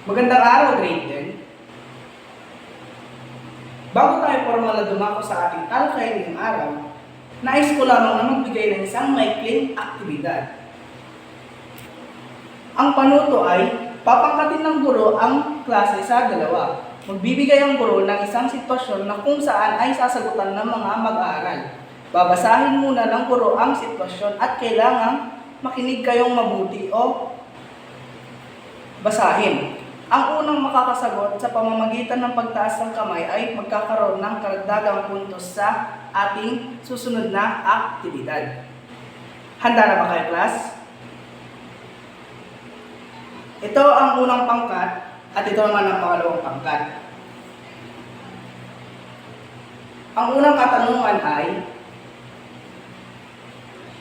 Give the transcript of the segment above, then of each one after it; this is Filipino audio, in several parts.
Magandang araw, grade 10. Bago tayo formal na dumako sa ating talakayan ngayong araw, nais ko lamang na magbigay ng isang maikling aktibidad. Ang panuto ay papangkatin ng guro ang klase sa dalawa. Magbibigay ang guro ng isang sitwasyon na kung saan ay sasagutan ng mga mag-aaral. Babasahin muna ng guro ang sitwasyon at kailangang makinig kayong mabuti o basahin. Ang unang makakasagot sa pamamagitan ng pagtaas ng kamay ay magkakaroon ng karagdagang puntos sa ating susunod na aktibidad. Handa na ba kayo, class? Ito ang unang pangkat at ito naman ang pangalawang pangkat. Ang unang katanungan ay,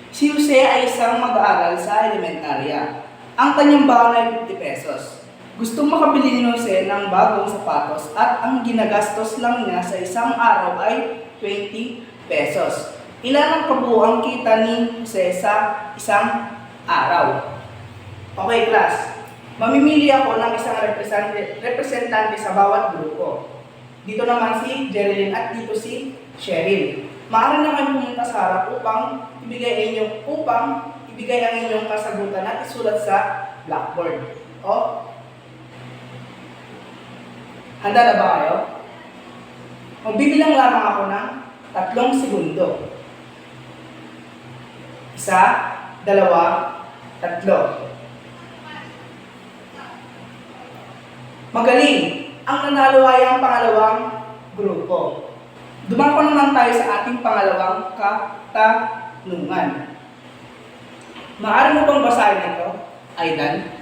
si Jose ay isang mag-aaral sa elementarya. Ang kanyang baon ay 50 pesos. Gustong makabili ni Jose ng bagong sapatos at ang ginagastos lang niya sa isang araw ay 20 pesos. Ilan ang kabuuang kita ni Jose sa isang araw? Okay, class. Mamimili ako ng isang representante sa bawat grupo. Dito naman si Jerilyn at dito si Cheryl. Maaari na kayo pumunta sa harap upang ibigay ang inyong kasagutan at isulat sa blackboard. Handa na ba kayo? Magbibilang lamang ako ng 3 segundo. 1, 2, 3. Magaling! Ang nanalo ay ang pangalawang grupo. Dumako naman tayo sa ating pangalawang katanungan. Maaari mo bang basahin ito, Aidan?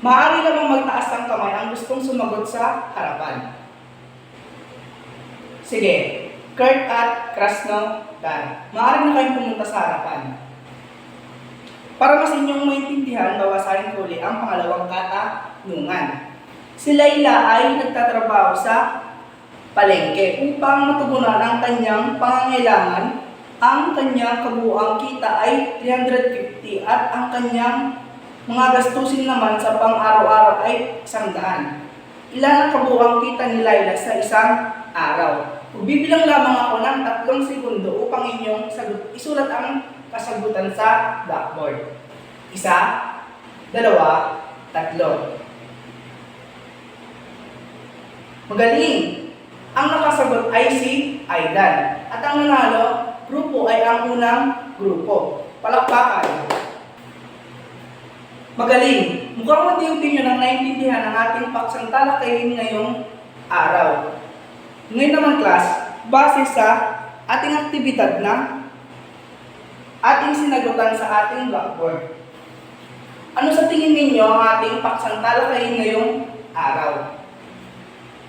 Maaari lamang magtaas ng kamay ang gustong sumagot sa harapan. Sige, Kurt at Krasnodar, maaari na kayong pumunta sa harapan. Para mas inyong maintindihan, babasahin ko ulit ang pangalawang katanungan. Si Layla ay nagtatrabaho sa palengke upang matugunan ang kanyang pangangailangan. Ang kanyang kabuuang kita ay 350 at ang kanyang mga gastusin naman sa pang-araw-araw ay 100. Ilan ang kabuuang kita ni Layla sa isang araw? Bibilang lamang ako ng 3 segundo upang inyong isulat ang kasagutan sa blackboard. 1, 2, 3. Magaling! Ang nakasagot ay si Aidan. At ang nanalo, grupo ay ang unang grupo. Palakpakan! Magaling! Mukhang unti-unti nyo nang naintindihan ang ating paksang talakayin ngayong araw. Ngayon naman, class, base sa ating aktibidad na ating sinagutan sa ating blackboard. Ano sa tingin ninyo ang ating paksang talakayin ngayong araw?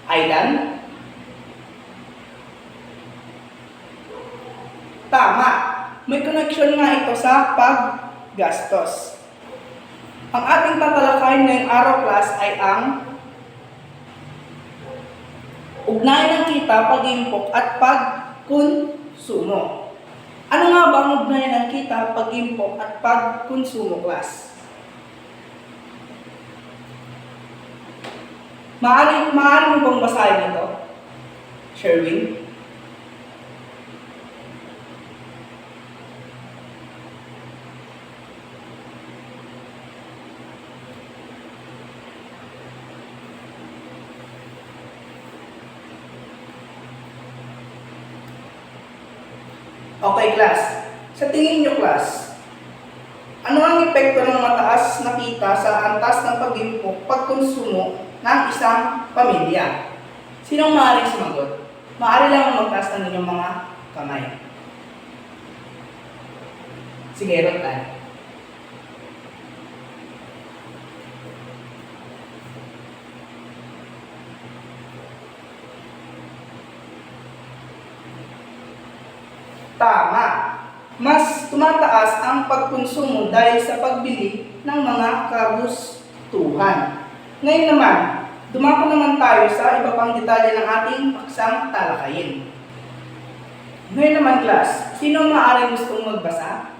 Aidan? Tama! May connection nga ito sa paggastos. Ang ating tatalakayin ngayong araw, class, ay ang ugnayan ng kita, pag-impok at pagkonsumo. Ano nga ba ang ugnayan ng kita, pag-impok at pagkonsumo, class? Maaari mo bang basahin ito, Sherwin? Okay, class. Sa tingin nyo, class, ano ang epekto ng mataas na kita sa antas ng pag-impok, pagkonsumo ng isang pamilya? Sinong maaaring sumagot? Maaari lang magtaas ng inyong mga kamay. Sige, Rotan. Tama. Mas tumataas ang pagkonsumo dahil sa pagbili ng mga kagustuhan. Ngayon naman, Dumako naman tayo sa iba pang detalye ng ating paksang talakayin. Ngayon naman class, sino maaaring gustong magbasa?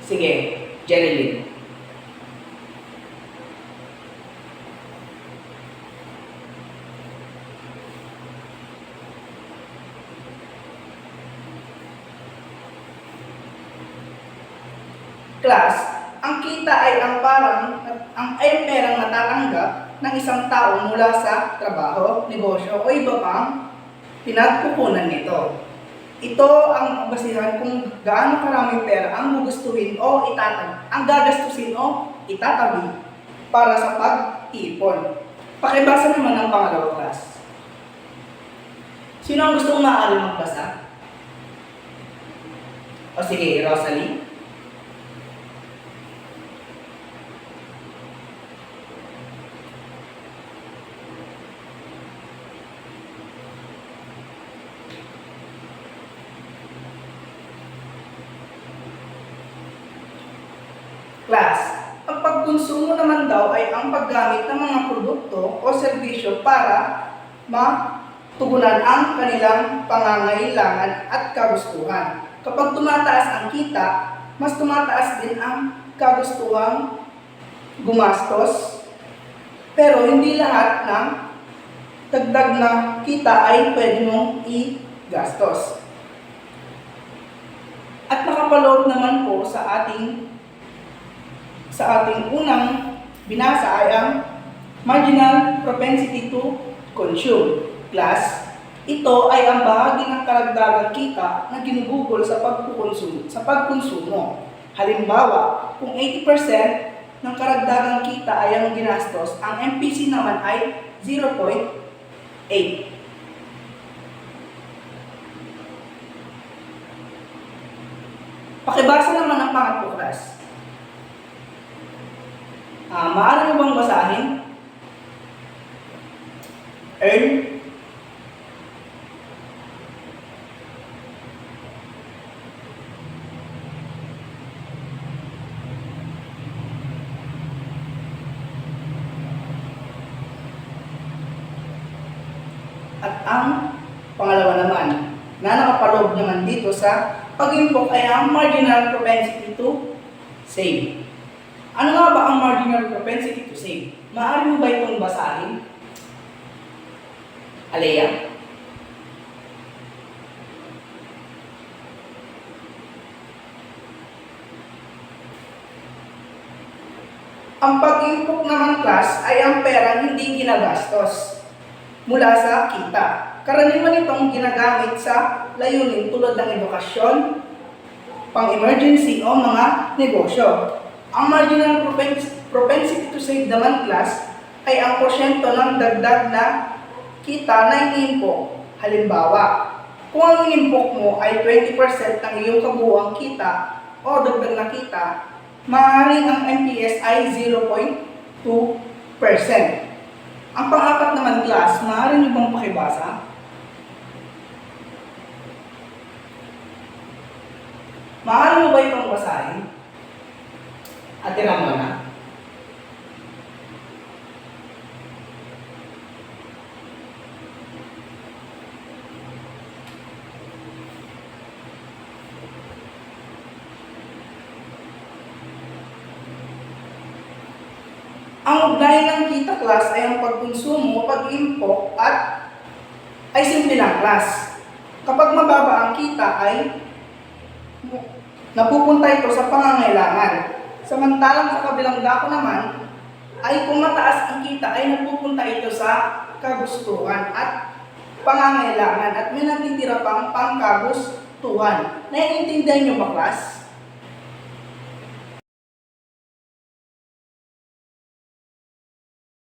Sige, Jerilyn. Class, ang kita ay ang perang natatanggap ng isang tao mula sa trabaho, negosyo o iba pang pinagkukunan nito. Ito ang basihan kung gaano karaming pera ang gugustuhin o ang gagastusin o itatabi para sa pag-ipon. Pakibasa naman ang pangalawang class. Sino ang gustong maaari magbasa? O sige, Rosalie. Class, ang pagkonsumo naman daw ay ang paggamit ng mga produkto o serbisyo para matugunan ang kanilang pangangailangan at kagustuhan. Kapag tumataas ang kita, mas tumataas din ang kagustuhang gumastos. Pero hindi lahat ng dagdag na kita ay pwede mong i-gastos. At nakapaloob naman po sa ating unang binasa ay ang marginal propensity to consume. Class, ito ay ang bahagi ng karagdagang kita na ginugugol sa pagkonsumo. Halimbawa, kung 80% ng karagdagang kita ay ang ginastos, ang MPC naman ay 0.8. Pakibasa naman ang pangatlo, class. Maaari mo bang basahin? Earn. At ang pangalawa naman, na nakapaloob naman dito sa pag-impok ay ang marginal propensity to save. Ano nga ba ang marginal propensity to save? Maaari mo ba itong basahin? Alea? Ang pag-impok naman, class, ay ang perang hindi ginagastos mula sa kita. Karaniwan itong ginagamit sa layunin tulad ng edukasyon, pang-emergency o mga negosyo. Ang marginal propensity to save naman, class, ay ang porsyento ng dagdag na kita na iniimpok. Halimbawa, kung ang iniimpok mo ay 20% ng iyong kabuuang kita o dagdag na kita, maaaring ang MPS ay 0.2%. Ang pang-apat naman, class, maaari niyo bang pakibasa? Maaari mo ba itong basahin? Ate Ramona? Ang ugnayan ng kita, class, ay ang pagkonsumo, pag-impok, at ay simple lang, class. Kapag mababa ang kita ay napupunta ito sa pangangailangan. Samantalang sa kabilang dako naman, ay kung mataas ang kita ay napupunta ito sa kagustuhan at pangangailangan at may natitira pang pangkagustuhan. Naiintindihan niyo ba, class?